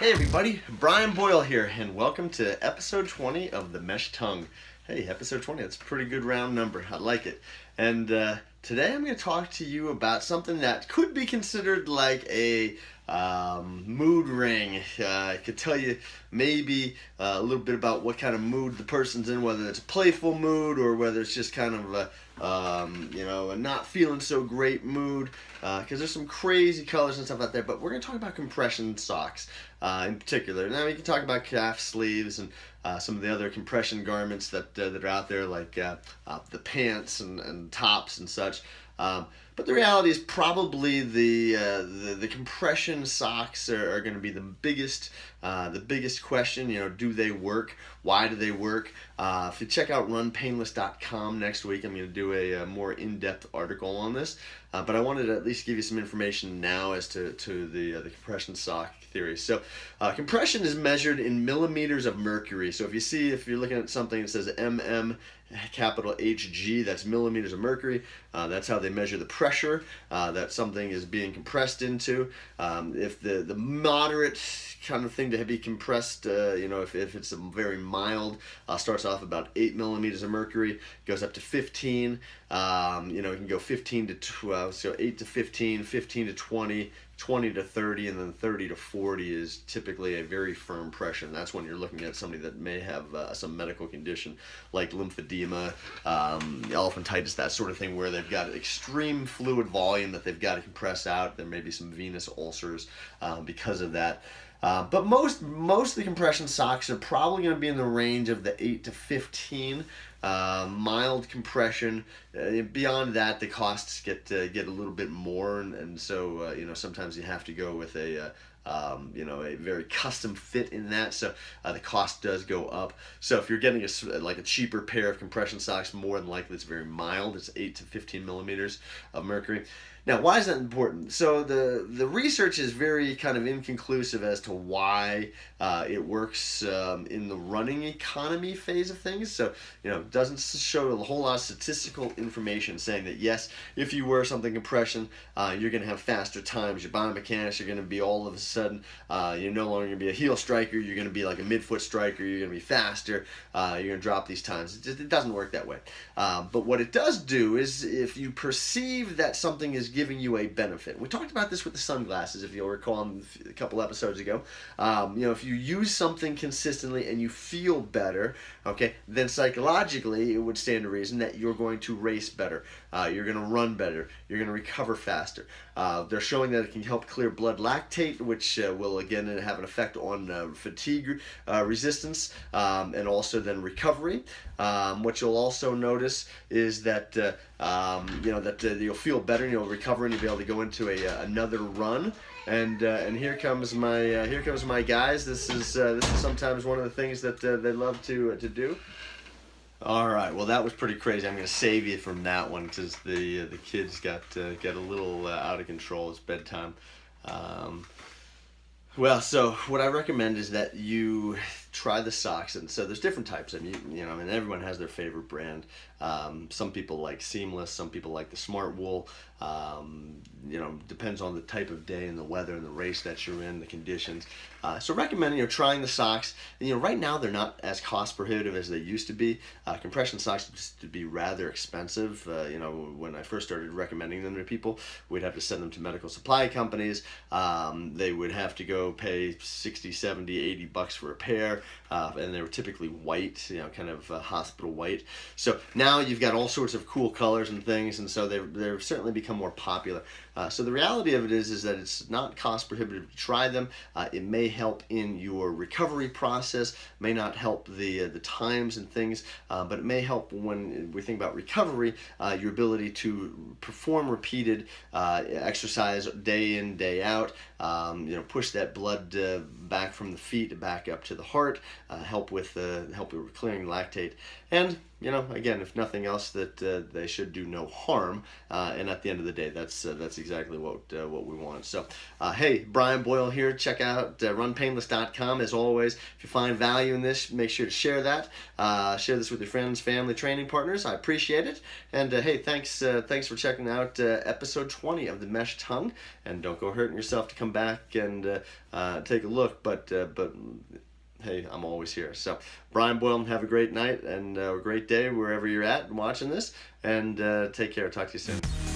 Hey everybody, Brian Boyle here, and welcome to episode 20 of The Mesh Tongue. Hey, episode 20, that's a pretty good round number. I like it. And today I'm going to talk to you about something that could be considered like a mood ring. I could tell you maybe a little bit about what kind of mood the person's in, whether it's a playful mood or whether it's just kind of a not feeling so great mood, because there's some crazy colors and stuff out there. But we're going to talk about compression socks in particular. Now we can talk about calf sleeves and some of the other compression garments that are out there, like the pants and tops and such. But the reality is probably the compression socks are going to be the biggest question. Do they work? Why do they work? If you check out runpainless.com next week, I'm going to do a more in-depth article on this. But I wanted to at least give you some information now as to the compression sock theory. So compression is measured in millimeters of mercury. So if you're looking at something that says mm capital Hg, that's millimeters of mercury. That's how they measure the pressure that something is being compressed into. If the moderate kind of thing to be compressed, if it's a very mild, starts off about 8 millimeters of mercury, goes up to 15. It can go 15 to 12, so 8 to 15, 15 to 20, 20 to 30, and then 30 to 40 is typically a very firm pressure. And that's when you're looking at somebody that may have some medical condition like lymphedema, elephantitis, that sort of thing, where they've got extreme fluid volume that they've got to compress out. There may be some venous ulcers because of that. But most of the compression socks are probably going to be in the range of the 8 to 15. Mild compression. Beyond that, the costs get a little bit more, and so sometimes you have to go with a very custom fit in that, so the cost does go up. So if you're getting a cheaper pair of compression socks, more than likely it's very mild. It's 8 to 15 millimeters of mercury. Now, why is that important? So the research is very kind of inconclusive as to why it works in the running economy phase of things. So, it doesn't show a whole lot of statistical information saying that, yes, if you wear something compression, you're going to have faster times. Your biomechanics are going to be all of a sudden, you're no longer going to be a heel striker. You're going to be like a midfoot striker. You're going to be faster. You're going to drop these times. It doesn't work that way. But what it does do is, if you perceive that something is giving you a benefit. We talked about this with the sunglasses, if you'll recall, a couple episodes ago. If you use something consistently and you feel better, okay, then psychologically it would stand to reason that you're going to race better, you're going to run better, you're going to recover faster. They're showing that it can help clear blood lactate, which will again have an effect on fatigue resistance, and also then recovery. What you'll also notice is that you'll feel better and you'll recover and you'll be able to go into another run. And here comes my guys. This is sometimes one of the things that they love to do. All right, well, that was pretty crazy. I'm going to save you from that one because the kids got a little out of control. It's bedtime. So what I recommend is that you try the socks, and so there's different types. Everyone has their favorite brand. Some people like Seamless, some people like the Smart Wool. Depends on the type of day and the weather and the race that you're in, the conditions. So recommend trying the socks. Right now they're not as cost prohibitive as they used to be. Compression socks used to be rather expensive. When I first started recommending them to people, we'd have to send them to medical supply companies. They would have to go pay 60, 70, 80 bucks for a pair. And they were typically white, kind of hospital white. So now you've got all sorts of cool colors and things, and so they've certainly become more popular. So the reality of it is that it's not cost prohibitive to try them. It may help in your recovery process, may not help the times and things, but it may help when we think about recovery, your ability to perform repeated exercise day in, day out, push that blood back from the feet back up to the heart. heart, help with clearing lactate, and again, if nothing else, that they should do no harm. And at the end of the day, that's exactly what we want. So, hey, Brian Boyle here. Check out runpainless.com. As always, if you find value in this, make sure to share that. Share this with your friends, family, training partners. I appreciate it. And hey, thanks for checking out episode 20 of the Mesh Tongue. And don't go hurting yourself to come back and take a look. But hey, I'm always here. So, Brian Boyle, have a great night and a great day wherever you're at watching this. And take care. Talk to you soon.